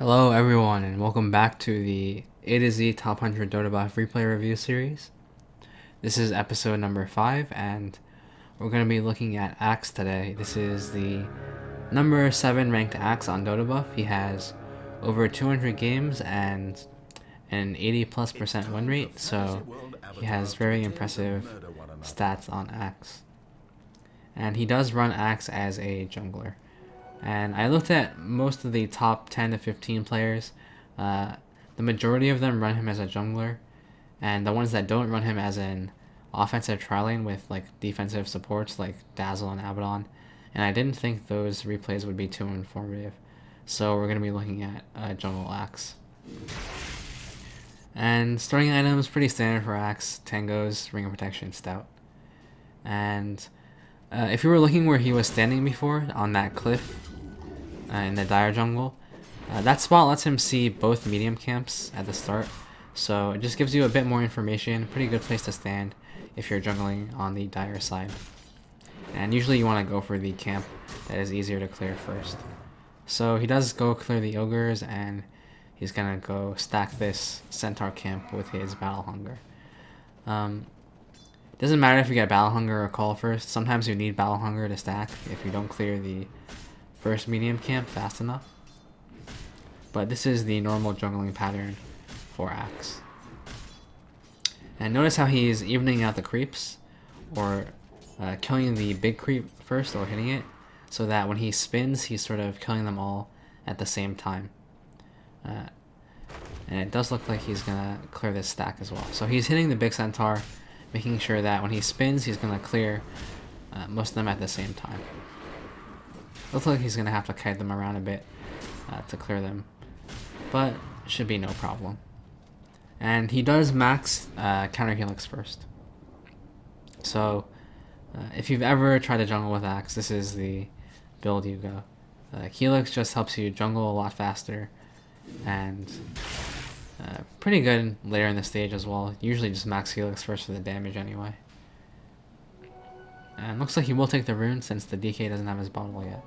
Hello everyone and welcome back to the A to Z Top 100 Dotabuff replay review series. This is episode number 5 and we're going to be looking at Axe today. This is the number 7 ranked Axe on Dotabuff. He has over 200 games and an 80+% win rate, so he has very impressive stats on Axe. And he does run Axe as a jungler. And I looked at most of the top 10 to 15 players. The majority of them run him as a jungler, and the ones that don't run him as an offensive tri-lane with like defensive supports like Dazzle and Abaddon. And I didn't think those replays would be too informative, so we're going to be looking at jungle Axe. And starting items, pretty standard for Axe: Tangos, Ring of Protection, Stout. And if you were looking where he was standing before, on that cliff in the Dire jungle, that spot lets him see both medium camps at the start, so it just gives you a bit more information. Pretty good place to stand if you're jungling on the Dire side. And usually you want to go for the camp that is easier to clear first. So he does go clear the ogres, and he's gonna go stack this centaur camp with his battle hunger. Doesn't matter if you get battle hunger or call first. Sometimes you need battle hunger to stack if you don't clear the first medium camp fast enough. But this is the normal jungling pattern for Axe. And notice how he's evening out the creeps, or killing the big creep first or hitting it, so that when he spins he's sort of killing them all at the same time. And it does look like he's gonna clear this stack as well. So he's hitting the big centaur, making sure that when he spins he's gonna clear most of them at the same time. Looks like he's gonna have to kite them around a bit to clear them, but it should be no problem. And he does max counter helix first. So if you've ever tried to jungle with Axe, this is the build you go. Helix just helps you jungle a lot faster, and pretty good later in the stage as well. Usually just max helix first for the damage anyway. And looks like he will take the rune since the DK doesn't have his bottle yet.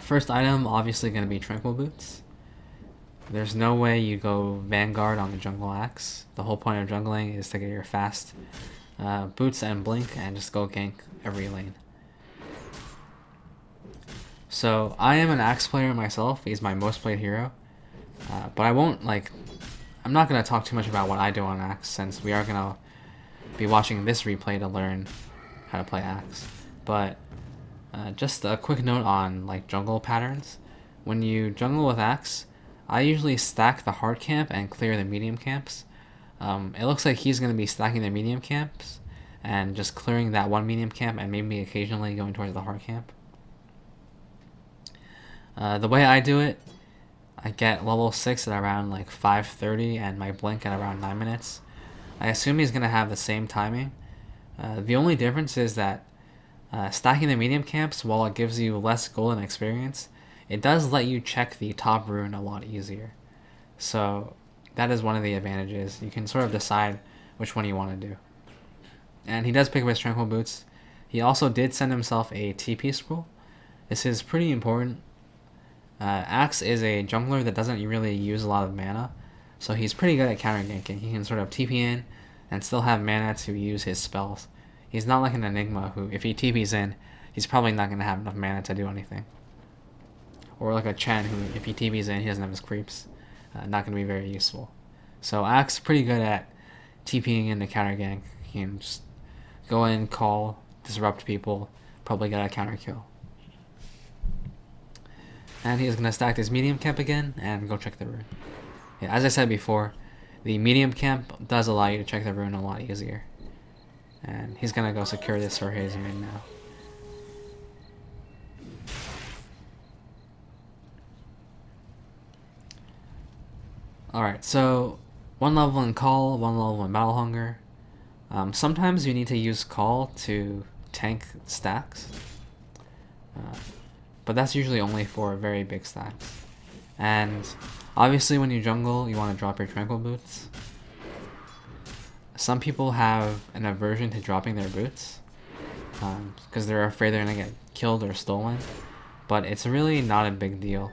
First item, obviously going to be Tranquil Boots. There's no way you go Vanguard on the jungle Axe. The whole point of jungling is to get your fast boots and blink and just go gank every lane. So I am an Axe player myself. He's my most played hero. But I'm not going to talk too much about what I do on Axe, since we are going to be watching this replay to learn how to play Axe. But just a quick note on jungle patterns. When you jungle with Axe, I usually stack the hard camp and clear the medium camps. It looks like he's going to be stacking the medium camps and just clearing that one medium camp and maybe occasionally going towards the hard camp. The way I do it, I get level 6 at around 5:30 and my blink at around 9 minutes. I assume he's going to have the same timing. The only difference is that stacking the medium camps, while it gives you less golden experience, it does let you check the top rune a lot easier. So that is one of the advantages. You can sort of decide which one you want to do. And he does pick up his Tranquil Boots. He also did send himself a TP scroll. This is pretty important. Axe is a jungler that doesn't really use a lot of mana, so he's pretty good at counter ganking. He can sort of TP in and still have mana to use his spells. He's not like an Enigma who, if he TPs in, he's probably not going to have enough mana to do anything. Or like a Chen who, if he TPs in, he doesn't have his creeps. Not going to be very useful. So Axe pretty good at TPing in the counter gank. He can just go in, call, disrupt people, probably get a counter kill. And he's going to stack this medium camp again and go check the rune. Yeah, as I said before, the medium camp does allow you to check the rune a lot easier. And he's going to go secure this for his mid now. Alright, so one level in call, one level in battle hunger. Sometimes you need to use call to tank stacks. But that's usually only for very big stacks. And obviously when you jungle, you want to drop your Tranquil Boots. Some people have an aversion to dropping their boots because they're afraid they're going to get killed or stolen. but it's really not a big deal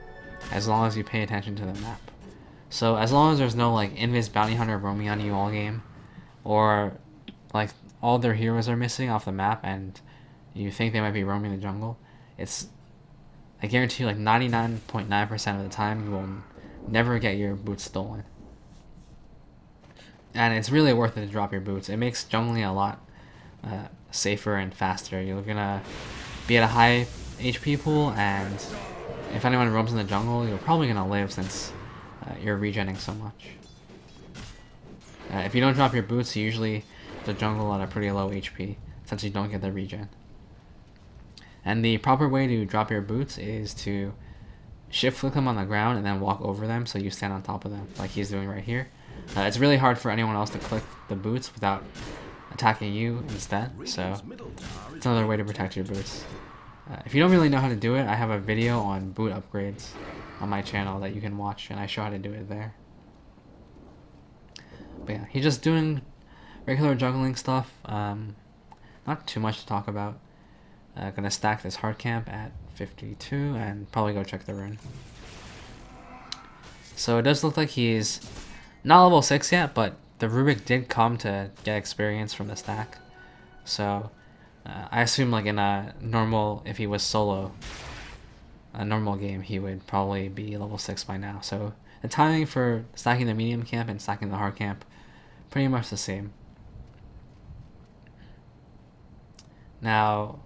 as long as you pay attention to the map. So as long as there's no like Invis bounty hunter roaming on you all game, or like all their heroes are missing off the map and you think they might be roaming the jungle, I guarantee you like 99.9% of the time you will never get your boots stolen. And it's really worth it to drop your boots. It makes jungling a lot safer and faster. You're gonna be at a high HP pool, and if anyone roams in the jungle, you're probably gonna live since you're regenning so much. If you don't drop your boots, you usually the jungle at a pretty low HP since you don't get the regen. And the proper way to drop your boots is to shift click them on the ground and then walk over them so you stand on top of them like he's doing right here. It's really hard for anyone else to click the boots without attacking you instead, so it's another way to protect your boots. If you don't really know how to do it, I have a video on boot upgrades on my channel that you can watch, and I show how to do it there. But yeah, he's just doing regular juggling stuff, not too much to talk about. Gonna stack this hard camp at 52 and probably go check the rune. So it does look like he's not level 6 yet, but the Rubik did come to get experience from the stack. So I assume like in a normal, if he was solo, a normal game, he would probably be level 6 by now. So the timing for stacking the medium camp and stacking the hard camp, pretty much the same. Now,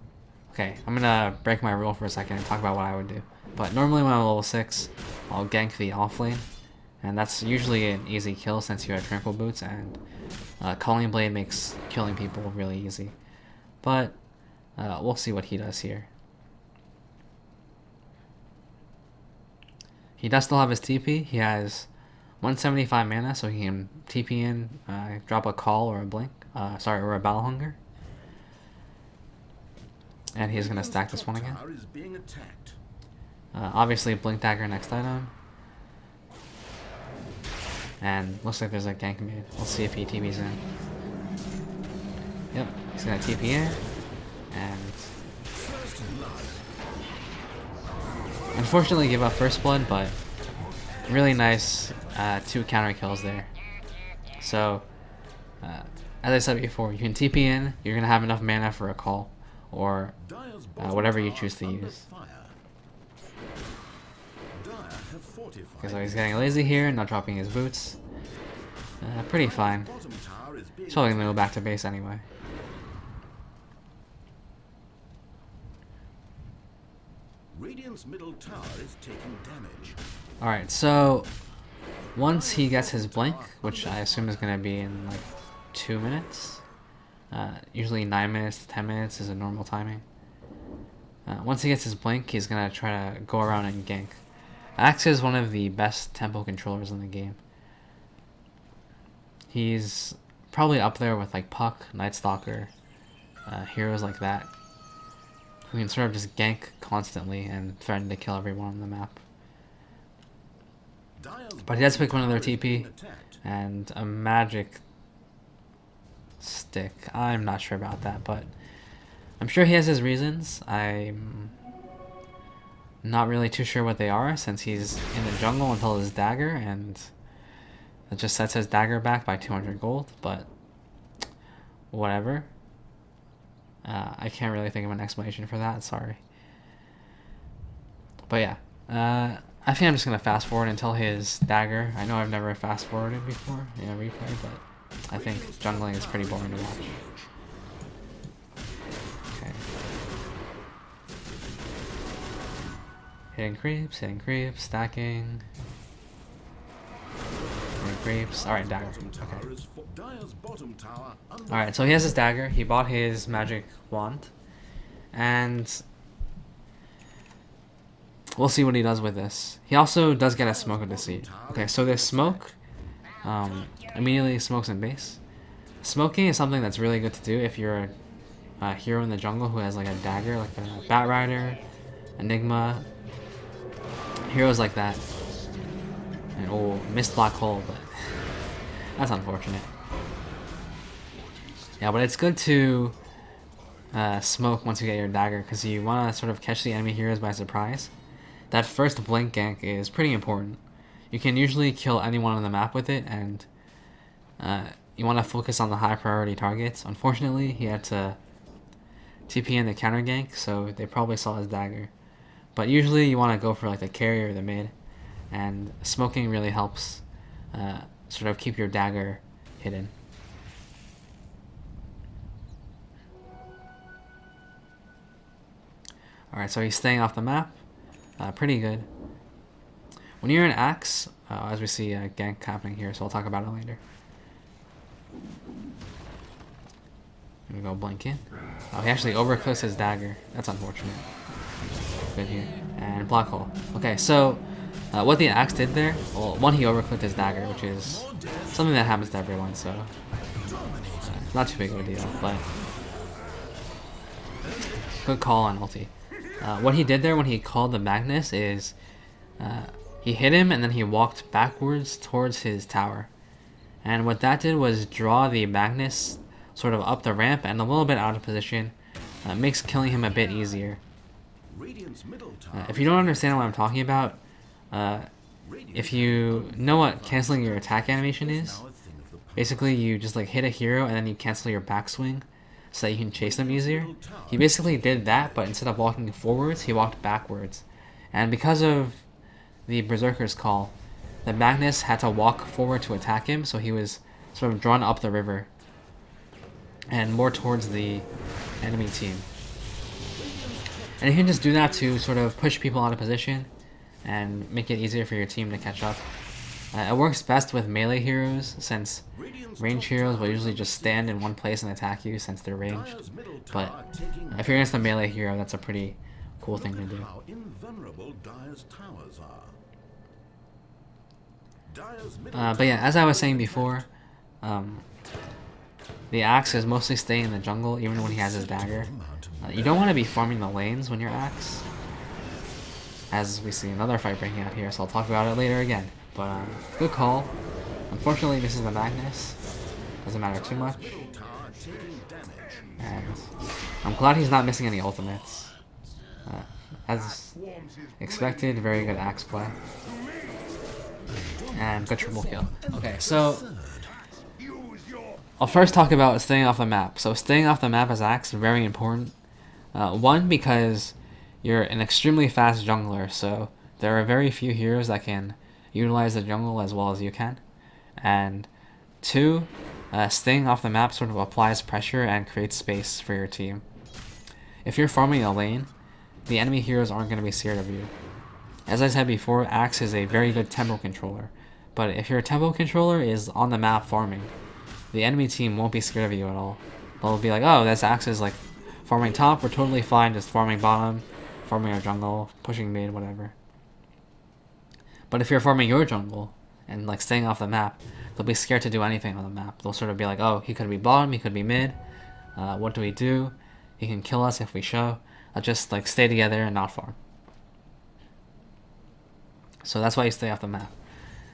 okay, I'm gonna break my rule for a second and talk about what I would do. But normally when I'm level 6, I'll gank the offlane, and that's usually an easy kill since you have Tranquil Boots, and Calling Blade makes killing people really easy. But we'll see what he does here. He does still have his TP. He has 175 mana, so he can TP in, drop a call or a blink, or a Battle Hunger. And he's gonna stack this one again. Obviously, Blink Dagger next item. And looks like there's a gank mid. Let's see if he TP's in. Yep, he's gonna TP in. And unfortunately give up first blood, but really nice 2 counter kills there. So, as I said before, you can TP in, you're gonna have enough mana for a call, or whatever you choose to use. Okay, so he's getting lazy here, not dropping his boots. Pretty fine. He's probably gonna go back to base anyway. Radiant's middle tower is taking damage. Alright, so once he gets his blink, which I assume is gonna be in like 2 minutes. Usually 9 minutes to 10 minutes is a normal timing. Once he gets his blink, he's gonna try to go around and gank. Axe is one of the best tempo controllers in the game. He's probably up there with like Puck, Night Stalker, heroes like that, who can sort of just gank constantly and threaten to kill everyone on the map. But he does pick one of their TP and a magic stick. I'm not sure about that, but I'm sure he has his reasons. I'm not really too sure what they are, since he's in the jungle until his dagger, and it just sets his dagger back by 200 gold, but whatever. I can't really think of an explanation for that, sorry. But yeah, I think I'm just going to fast forward until his dagger. I know I've never fast forwarded before in a replay, but I think jungling is pretty boring to watch. Okay. Hitting creeps, stacking. Hitting creeps. Alright, dagger. Okay. Alright, so he has his dagger. He bought his magic wand. And we'll see what he does with this. He also does get a smoke of deceit. Okay, so this smoke immediately smokes in base. Smoking is something that's really good to do if you're a hero in the jungle who has like a dagger, like a Bat Rider, Enigma, heroes like that. And oh, missed black hole, but that's unfortunate. Yeah, but it's good to smoke once you get your dagger, because you want to sort of catch the enemy heroes by surprise. That first blink gank is pretty important. You can usually kill anyone on the map with it, and you want to focus on the high priority targets. Unfortunately, he had to TP in the counter gank, so they probably saw his dagger. But usually you want to go for like the carry or the mid, and smoking really helps sort of keep your dagger hidden. Alright, so he's staying off the map. Pretty good. When you're in Axe, as we see a gank happening here, so I'll talk about it later. Here we go, blink in. Oh, he actually overclicks his dagger. That's unfortunate. Good here. And black hole. Okay, so what the Axe did there, well, one, he overclicked his dagger, which is something that happens to everyone, so not too big of a deal, but good call on ulti. What he did there when he called the Magnus is he hit him and then he walked backwards towards his tower. And what that did was draw the Magnus sort of up the ramp and a little bit out of position. Makes killing him a bit easier. If you don't understand what I'm talking about, if you know what canceling your attack animation is, basically you just like hit a hero and then you cancel your backswing so that you can chase them easier. He basically did that, but instead of walking forwards, he walked backwards. And because of the Berserker's call, the Magnus had to walk forward to attack him, so he was sort of drawn up the river and more towards the enemy team. And you can just do that to sort of push people out of position and make it easier for your team to catch up. It works best with melee heroes, since range heroes will usually just stand in one place and attack you since they're ranged. But if you're against a melee hero, that's a pretty cool thing to do. But yeah, as I was saying before, the Axe is mostly staying in the jungle even when he has his dagger. You don't want to be farming the lanes when you're Axe, as we see another fight breaking out here, so I'll talk about it later again. But good call. Unfortunately, this is the Magnus. Doesn't matter too much. And I'm glad he's not missing any ultimates. As expected, very good Axe play. And good triple kill. Okay, so I'll first talk about staying off the map. So staying off the map as Axe is very important. One, because you're an extremely fast jungler, so there are very few heroes that can utilize the jungle as well as you can. And two, staying off the map sort of applies pressure and creates space for your team. If you're farming a lane, the enemy heroes aren't going to be scared of you. As I said before, Axe is a very good tempo controller, but if your tempo controller is on the map farming, the enemy team won't be scared of you at all. They'll be like, oh, this Axe is like farming top, we're totally fine just farming bottom, farming our jungle, pushing mid, whatever. But if you're farming your jungle and like staying off the map, they'll be scared to do anything on the map. They'll sort of be like, oh, he could be bottom, he could be mid. What do we do? He can kill us if we show. I'll just like stay together and not farm. So that's why you stay off the map.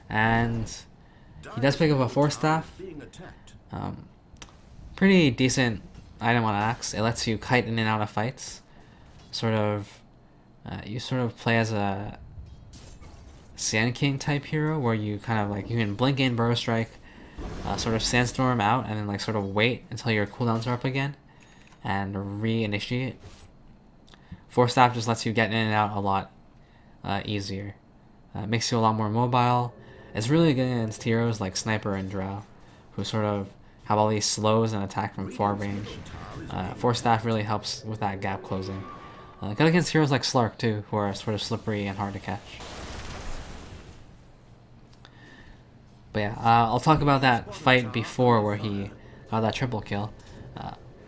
And he does pick up a Force Staff. Pretty decent item on Axe. It lets you kite in and out of fights. You sort of play as a Sand King type hero, where you kind of like, you can blink in, burrow strike, sort of sandstorm out, and then like sort of wait until your cooldowns are up again and reinitiate. Force Staff just lets you get in and out a lot easier. Makes you a lot more mobile. It's really good against heroes like Sniper and Drow, who sort of have all these slows and attack from far range. Force Staff really helps with that gap closing. Good against heroes like Slark too, who are sort of slippery and hard to catch. But yeah, I'll talk about that fight before where he got that triple kill,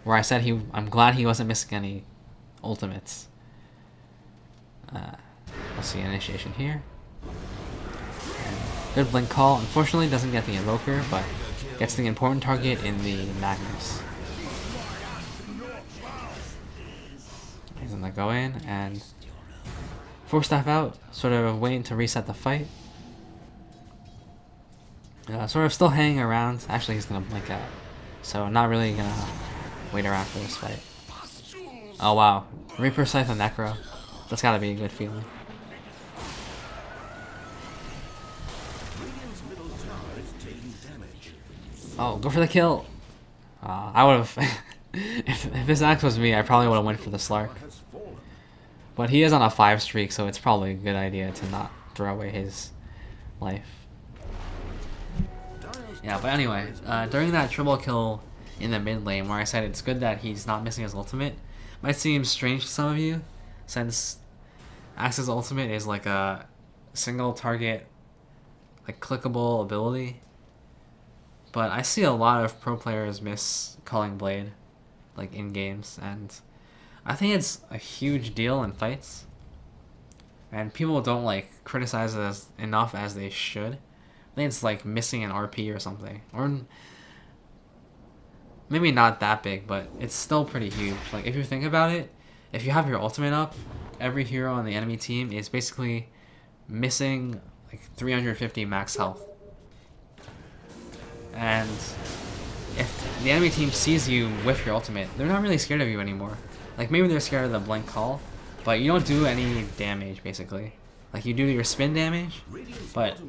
where I said I'm glad he wasn't missing any ultimates. We'll see initiation here. And good blink call. Unfortunately, doesn't get the invoker, but gets the important target in the Magnus. He's gonna go in and Force Staff out, sort of waiting to reset the fight. Sort of still hanging around. Actually, he's gonna blink out, so not really gonna wait around for this fight. Oh wow, Reaper Scythe and Necro. That's gotta be a good feeling. Radiant's middle tower is taking damage. Oh, go for the kill. I would have. if this axe was me, I probably would have went for the Slark. Has fallen. But he is on a 5 streak, so it's probably a good idea to not throw away his life. Yeah, but anyway, during that triple kill in the mid lane, where I said it's good that he's not missing his ultimate, might seem strange to some of you, since Axe's ultimate is like a single target, like clickable ability. But I see a lot of pro players miss Calling Blade, like in games, and I think it's a huge deal in fights. And people don't like criticize it as enough as they should. I think it's like missing an RP or something, or maybe not that big, but it's still pretty huge. Like if you think about it, if you have your ultimate up, every hero on the enemy team is basically missing like 350 max health. And if the enemy team sees you with your ultimate, they're not really scared of you anymore. Like maybe they're scared of the blink call, but you don't do any damage basically. Like you do your spin damage, but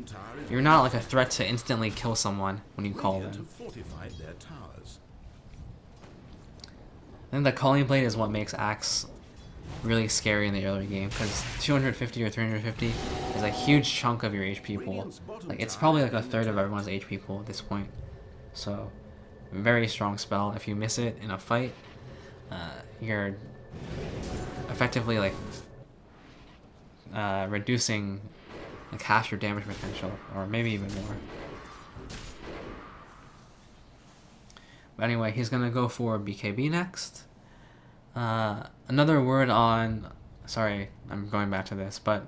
you're not like a threat to instantly kill someone when you call them. I think the Calling Blade is what makes Axe really scary in the early game, because 250 or 350 is a huge chunk of your HP pool. Like it's probably like a third of everyone's HP pool at this point. So very strong spell. If you miss it in a fight, you're effectively like reducing like half your damage potential, or maybe even more. But anyway, he's gonna go for BKB next. Another word on, sorry, I'm going back to this, but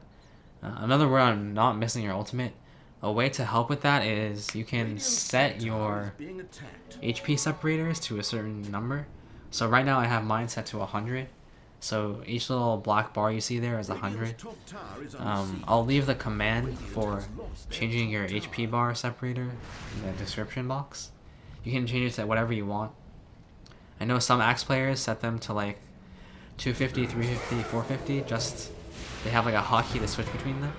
another word on not missing your ultimate. A way to help with that is you can set your HP separators to a certain number. So right now I have mine set to 100. So each little black bar you see there is 100. I'll leave the command for changing your HP bar separator in the description box. You can change it to whatever you want. I know some Axe players set them to like 250, 350, 450, just they have like a hotkey to switch between them.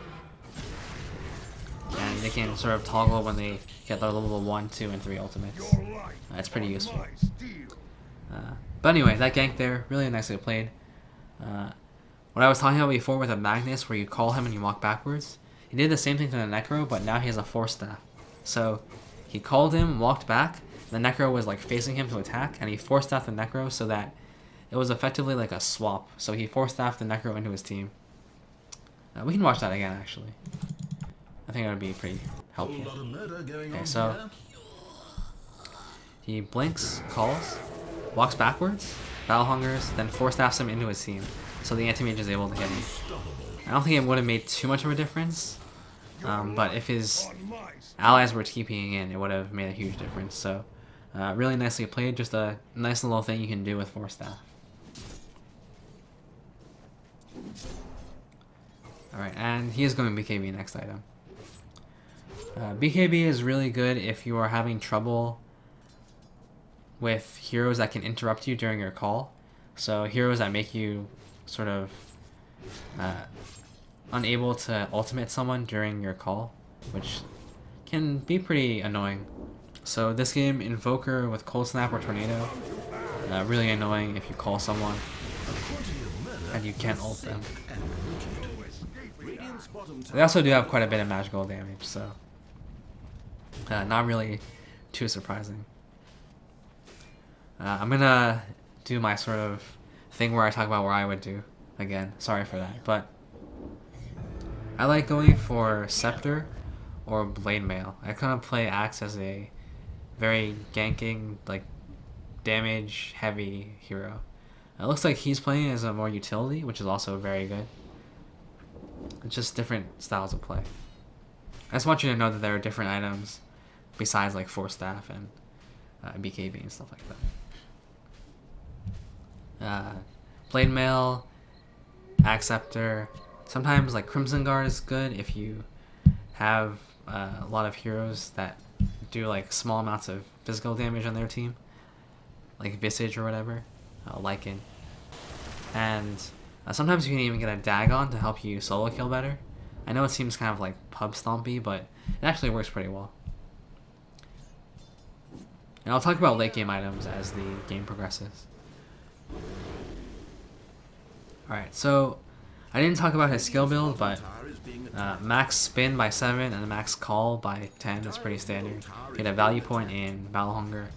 And they can sort of toggle when they get their level 1, 2, and 3 ultimates. It's pretty useful. But anyway, that gank there, really nicely played. What I was talking about before with a Magnus, where you call him and you walk backwards, he did the same thing to the Necro, but now he has a Force Staff. So he called him, walked back, the Necro was like facing him to attack, and he Force Staffed the Necro so that it was effectively like a swap. So he Force Staffed the Necro into his team. We can watch that again, actually. I think it would be pretty helpful. Okay, so he blinks, calls, walks backwards, battle hungers, then Force Staffs him into his team, so the anti-mage is able to hit him. I don't think it would have made too much of a difference, but if his allies were TPing in, it would have made a huge difference. So really nicely played, just a nice little thing you can do with Force Staff. Alright, and he is going BKB next item. BKB is really good if you are having trouble with heroes that can interrupt you during your call. So heroes that make you sort of unable to ultimate someone during your call, which can be pretty annoying. So this game, Invoker with Cold Snap or Tornado, really annoying if you call someone and you can't ult them. They also do have quite a bit of magical damage, so not really too surprising. I'm gonna do my sort of thing where I talk about where I would do again. Sorry for that, but I like going for Scepter or Blade Mail. I kind of play Axe as a very ganking, like damage heavy hero. It looks like he's playing as a more utility, which is also very good. It's just different styles of play. I just want you to know that there are different items besides like Force Staff and BKB and stuff like that. Blade Mail, Axe Scepter. Sometimes like Crimson Guard is good if you have a lot of heroes that do like small amounts of physical damage on their team, like Visage or whatever, Lycan. And sometimes you can even get a Dagon to help you solo kill better. I know it seems kind of like pub stompy, but it actually works pretty well. And I'll talk about late game items as the game progresses. Alright, so I didn't talk about his skill build, but max spin by 7 and max call by 10 is pretty standard. You get a value point in Battle Hunger,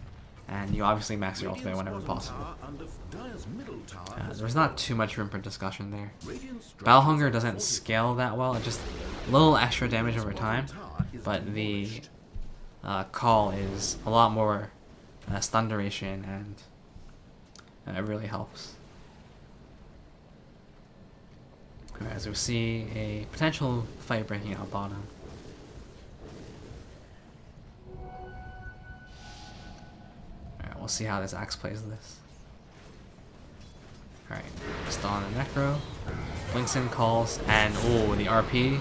and you obviously max your ultimate whenever possible. There's not too much room for discussion there. Battle Hunger doesn't scale that well, it's just a little extra damage over time, but the call is a lot more stun duration, and it really helps. Alright, as we see a potential fight breaking out bottom. Alright, we'll see how this Axe plays this. Alright, stun on the Necro. Blinks in, calls, and ooh, the RP.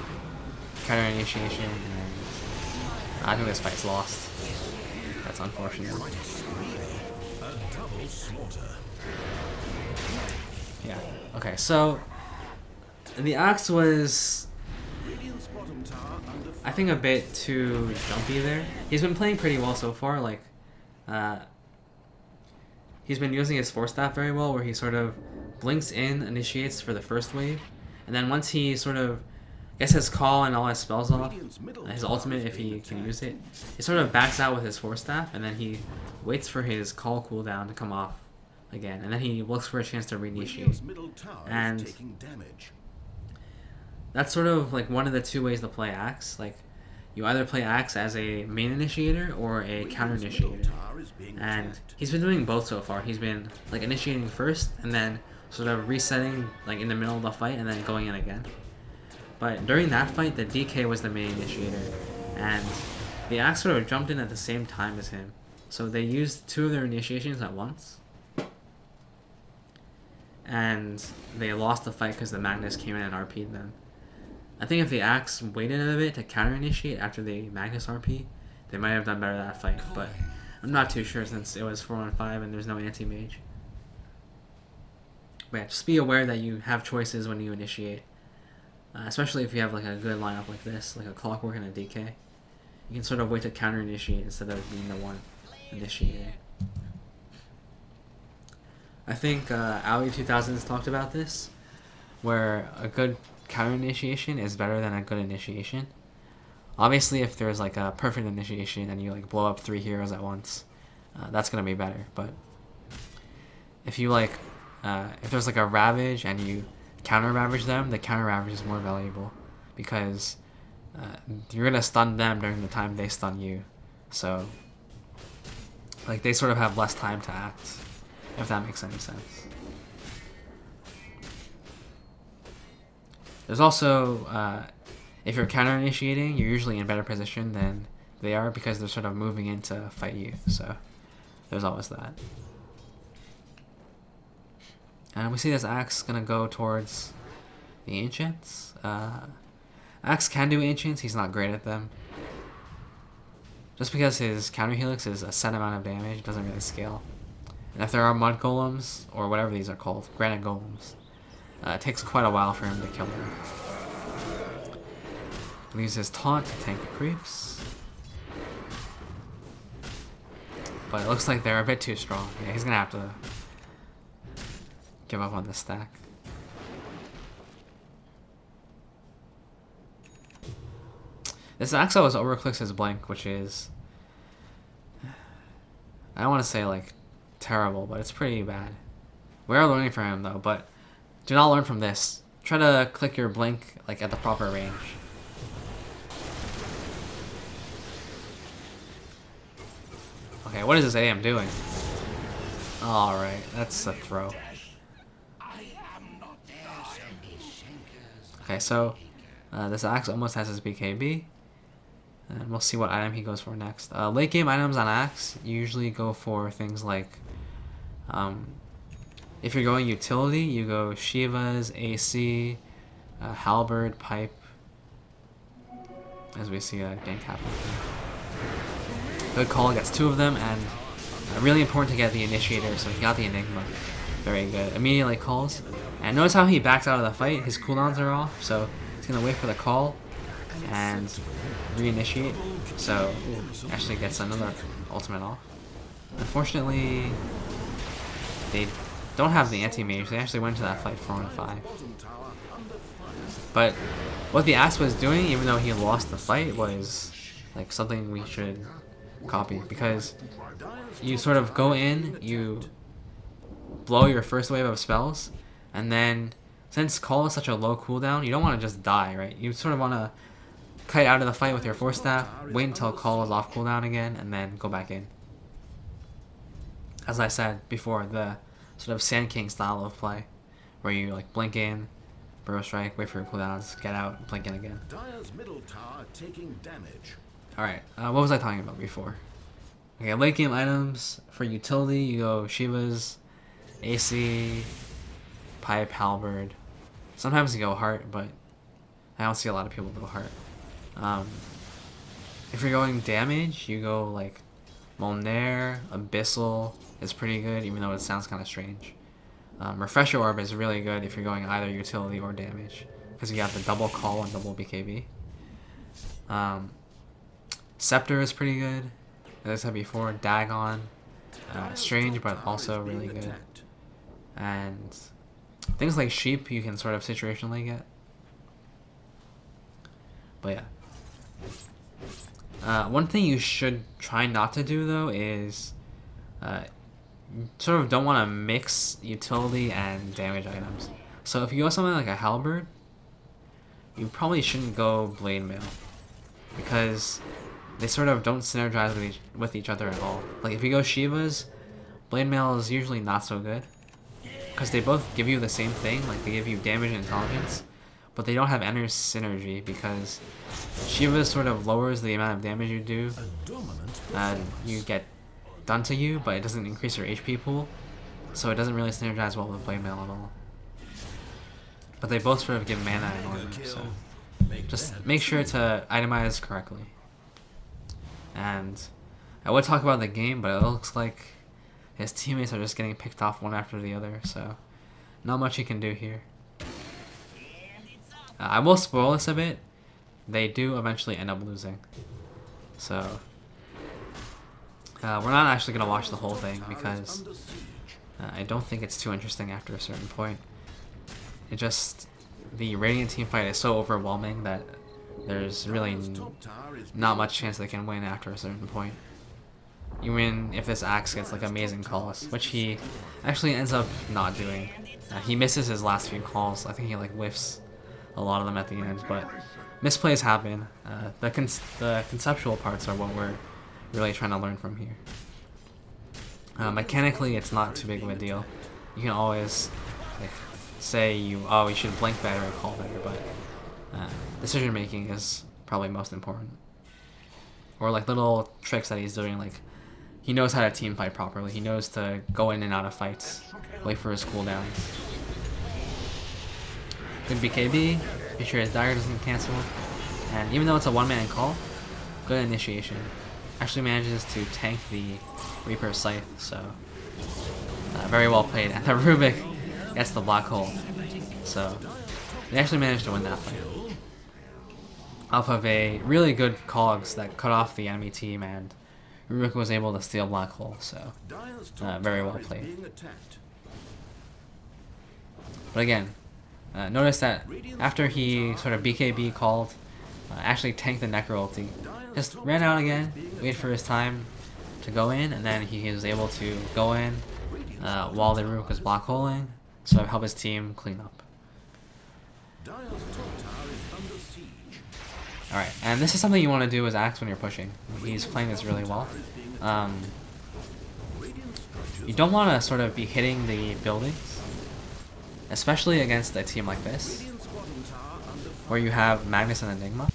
Counter initiation, and I think this fight's lost. That's unfortunate. Yeah, okay, so the Axe was, I think, a bit too jumpy there. He's been playing pretty well so far, like, he's been using his Force Staff very well, where he sort of blinks in, initiates for the first wave, and then once he sort of gets his call and all his spells off, his ultimate if he can use it, he sort of backs out with his Force Staff, and then he waits for his call cooldown to come off again, and then he looks for a chance to reinitiate. And that's sort of like one of the two ways to play Axe. Like, you either play Axe as a main initiator or a counter initiator. And he's been doing both so far. He's been like initiating first and then sort of resetting like in the middle of the fight and then going in again. But during that fight, the DK was the main initiator, and the Axe sort of jumped in at the same time as him. So they used two of their initiations at once. And they lost the fight because the Magnus came in and RP'd them. I think if the Axe waited a bit to counter-initiate after the Magnus RP, they might have done better that fight, but I'm not too sure since it was 4-on-5 and there's no anti-mage. But yeah, just be aware that you have choices when you initiate. Especially if you have like a good lineup like this, like a Clockwork and a DK. You can sort of wait to counter-initiate instead of being the one initiating. I think Ali 2000s talked about this, where a good counter-initiation is better than a good initiation. Obviously, if there's like a perfect initiation and you like blow up 3 heroes at once, that's gonna be better. But if you like, if there's like a Ravage and you counter Ravage them, the counter Ravage is more valuable because you're gonna stun them during the time they stun you. So like they sort of have less time to act, if that makes any sense. There's also, if you're counter-initiating, you're usually in better position than they are because they're sort of moving in to fight you, so there's always that. And we see this Axe gonna go towards the Ancients. Axe can do Ancients, he's not great at them. Just because his counter helix is a set amount of damage, it doesn't really scale. And if there are Mud Golems, or whatever these are called, Granite Golems, it takes quite a while for him to kill them. He uses his taunt to tank the creeps. But it looks like they're a bit too strong. Yeah, he's gonna have to give up on this stack. This Axe always overclicks his blink, which is, I don't want to say like terrible, but it's pretty bad. We are learning from him though, but do not learn from this. Try to click your blink like at the proper range. Okay, what is this AM doing? Alright, that's a throw. Okay, so this Axe almost has his BKB. And we'll see what item he goes for next. Late game items on Axe usually go for things like, if you're going utility, you go Shivas, AC, Halberd, Pipe, as we see a gank happen. Good call, gets 2 of them, and really important to get the Initiator, so he got the Enigma. Very good. Immediately calls. And notice how he backs out of the fight. His cooldowns are off, so he's going to wait for the call and reinitiate. So actually gets another ultimate off. Unfortunately, they don't have the anti-mage. They actually went to that fight 4-5. But what the Axe was doing, even though he lost the fight, was like something we should copy, because you sort of go in, you blow your first wave of spells, and then since call is such a low cooldown, you don't want to just die, right? You sort of want to kite out of the fight with your force staff, wait until call is off cooldown again, and then go back in. As I said before, the sort of Sand King style of play, where you like blink in, burrow strike, wait for your cooldowns, get out, blink in again. Dire's middle tower taking damage. Alright, what was I talking about before? Okay, late game items. For utility, you go Shiva's, AC, Pipe, Halberd. Sometimes you go Heart, but I don't see a lot of people go Heart. If you're going damage, you go like Molnair, Abyssal is pretty good, even though it sounds kind of strange. Refresher Orb is really good if you're going either utility or damage, because you have the double call and double BKB. Scepter is pretty good, as I said before. Dagon, strange but also really good. And things like Sheep you can sort of situationally get. But yeah. One thing you should try not to do though is sort of don't want to mix utility and damage items. So if you go something like a Halberd, you probably shouldn't go Blade Mail, because they sort of don't synergize with each other at all. Like if you go Shiva's, Blade Mail is usually not so good, because they both give you the same thing. Like they give you damage and intelligence, but they don't have inner synergy, because Shiva sort of lowers the amount of damage you do and you get done to you, but it doesn't increase your HP pool, so it doesn't really synergize well with Blade Mail at all. But they both sort of give mana and armor, so just make sure to itemize correctly. And I would talk about the game, but it looks like his teammates are just getting picked off one after the other, so not much you can do here. I will spoil this a bit. They do eventually end up losing, so we're not actually going to watch the whole thing, because I don't think it's too interesting after a certain point. It just, the Radiant team fight is so overwhelming that there's really not much chance they can win after a certain point. Even if this Axe gets like amazing calls, which he actually ends up not doing. He misses his last few calls. I think he like whiffs a lot of them at the end, but misplays happen. The conceptual parts are what we're really trying to learn from here. Mechanically, it's not too big of a deal. You can always like say you should blink better and call better, but decision making is probably most important. Or like little tricks that he's doing, like he knows how to team fight properly. He knows to go in and out of fights, wait for his cooldowns. Good BKB, make sure his dagger doesn't cancel, and even though it's a one-man call, good initiation. Actually manages to tank the Reaper Scythe, so very well played. And the Rubik gets the black hole, so they actually managed to win that fight off of a really good cogs that cut off the enemy team, and Rubik was able to steal black hole, so very well played. But again, notice that after he sort of BKB called, actually tanked the Necro ulti, just ran out again, waited for his time to go in, and then he was able to go in while the Rubik was black holing, so help his team clean up. Alright, and this is something you want to do as Axe when you're pushing. He's playing this really well. You don't want to sort of be hitting the buildings, especially against a team like this, where you have Magnus and Enigma.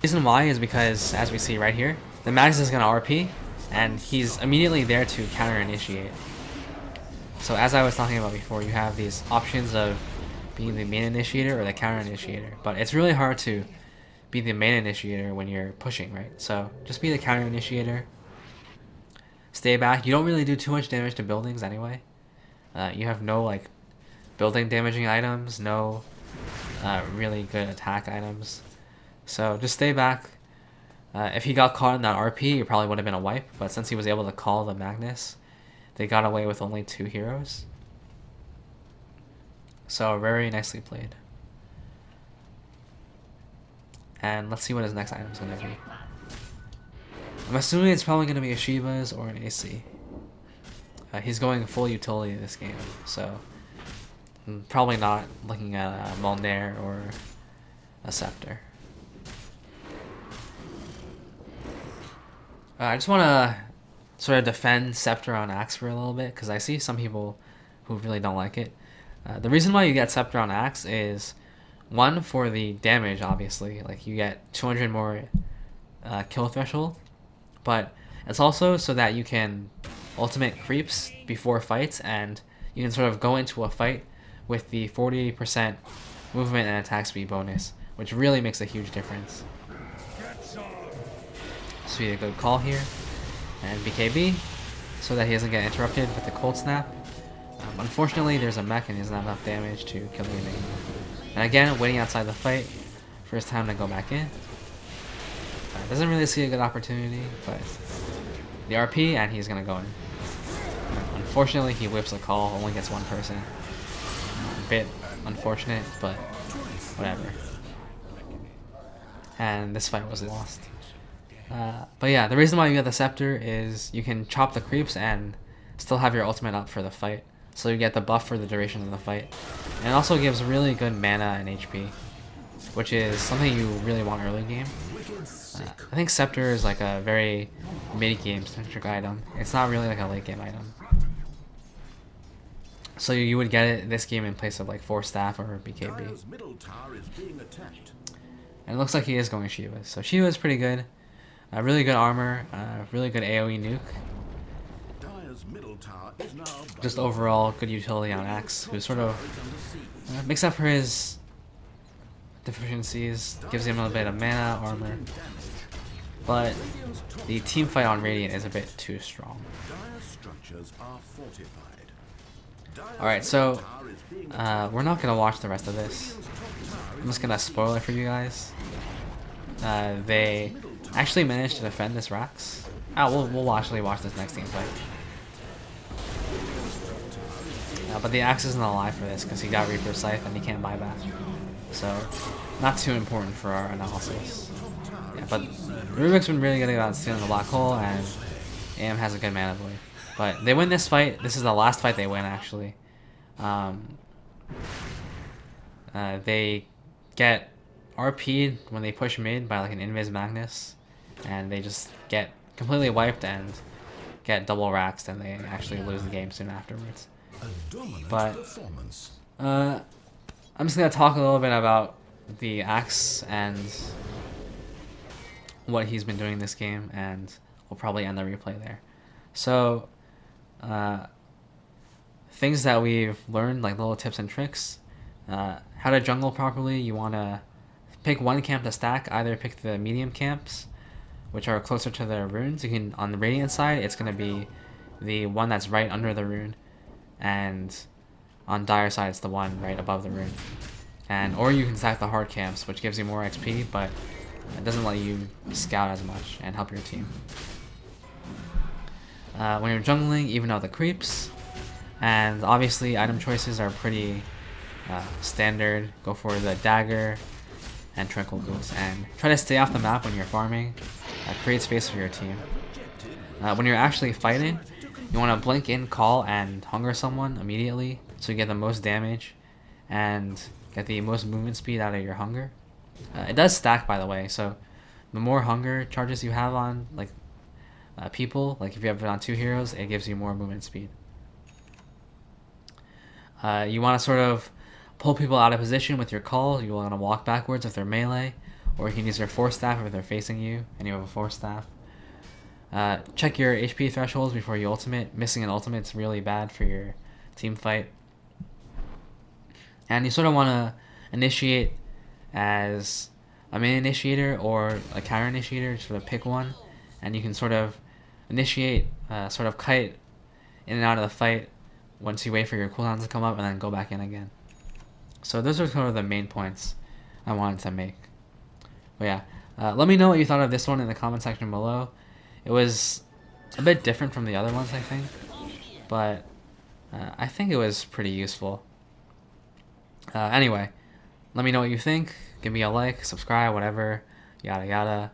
The reason why is because, as we see right here, the Magnus is going to RP, and he's immediately there to counter-initiate. So as I was talking about before, you have these options of being the main initiator or the counter-initiator, but it's really hard to be the main initiator when you're pushing, right? So just be the counter-initiator. stay back. You don't really do too much damage to buildings anyway. You have no like building damaging items, no really good attack items. So just stay back. If he got caught in that RP, it probably would have been a wipe, but since he was able to call the Magnus, they got away with only 2 heroes. So very nicely played. And let's see what his next item is going to be. I'm assuming it's probably going to be a Shiva's or an AC. He's going full utility this game, so I'm probably not looking at a Molnair or a Scepter. I just want to sort of defend Scepter on Axe for a little bit, because I see some people who really don't like it. The reason why you get Scepter on Axe is, one, for the damage, obviously. Like, you get 200 more kill threshold, but it's also so that you can ultimate creeps before fights, and you can sort of go into a fight with the 40% movement and attack speed bonus, which really makes a huge difference. So be a good call here, and BKB, so that he doesn't get interrupted with the cold snap. Unfortunately, there's a mech and he doesn't have enough damage to kill the enemy. And again, waiting outside the fight for his time to go back in. Doesn't really see a good opportunity, but the RP, and he's gonna go in. Unfortunately, he whips a call, only gets 1 person. A bit unfortunate, but whatever. And this fight was lost. But yeah, the reason why you get the Scepter is you can chop the creeps and still have your ultimate up for the fight. So you get the buff for the duration of the fight. And it also gives really good mana and HP, which is something you really want early game. I think Scepter is like a very mid-game centric item. It's not really like a late game item. So you would get it this game in place of like 4 staff or BKB. And it looks like he is going Shiva. So Shiva is pretty good. Really good armor, really good AoE nuke. Just overall good utility on Axe, who sort of makes up for his deficiencies, gives him a bit of mana, armor. But the team fight on Radiant is a bit too strong. Alright, so we're not going to watch the rest of this. I'm just going to spoil it for you guys. They actually managed to defend this Rax. We'll actually watch this next team fight. But the Axe isn't alive for this because he got Reaper Scythe and he can't buy back. So, not too important for our analysis. Yeah, but Rubik's been really good about stealing the black hole, and AM has a good mana blade. But they win this fight. This is the last fight they win, actually. They get RP'd when they push mid by like an Invis Magnus, and they just get completely wiped and get double raxed, and they actually lose the game soon afterwards. But I'm just gonna talk a little bit about the Axe and what he's been doing this game, and we'll probably end the replay there. So things that we've learned, like little tips and tricks. How to jungle properly. You want to pick one camp to stack. Either pick the medium camps, which are closer to the runes. You can, on the Radiant side, it's going to be the one that's right under the rune, and on Dire side, it's the one right above the rune. Or you can stack the hard camps, which gives you more XP, but it doesn't let you scout as much and help your team. When you're jungling, even out the creeps, and obviously item choices are pretty standard. Go for the dagger and Tranquil Boots, and try to stay off the map when you're farming. Create space for your team. When you're actually fighting, you want to blink in, call, and hunger someone immediately, so you get the most damage and get the most movement speed out of your hunger. It does stack, by the way, so the more hunger charges you have on like people, like if you have it on 2 heroes, it gives you more movement speed. You want to sort of pull people out of position with your call. You want to walk backwards if they're melee, or you can use your force staff if they're facing you and you have a force staff. Check your HP thresholds before you ultimate. Missing an ultimate is really bad for your team fight. And you sort of want to initiate as a main initiator or a counter initiator. Sort of pick one, and you can sort of initiate sort of kite in and out of the fight once you wait for your cooldowns to come up and then go back in again. So those are kind of the main points I wanted to make. But yeah, let me know what you thought of this one in the comment section below. It was a bit different from the other ones, I think, but I think it was pretty useful. Anyway, let me know what you think. Give me a like, subscribe, whatever, yada yada.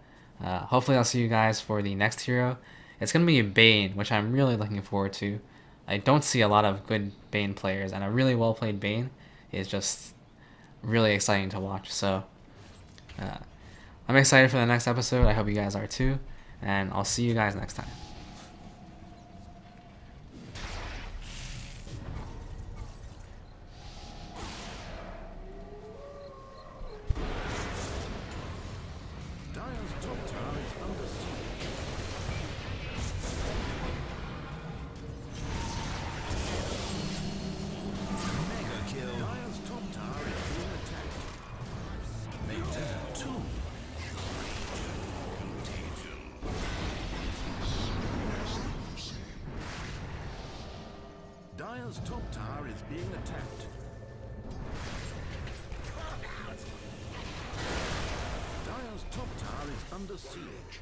Hopefully I'll see you guys for the next hero. It's going to be Bane, which I'm really looking forward to. I don't see a lot of good Bane players, and a really well played Bane is just really exciting to watch. So I'm excited for the next episode. I hope you guys are too, and I'll see you guys next time. Dire's top tower is under siege. Mega kill. Dire's top tower is being attacked. They did too. Dire's top tower is being attacked. Dire's top tower is under siege.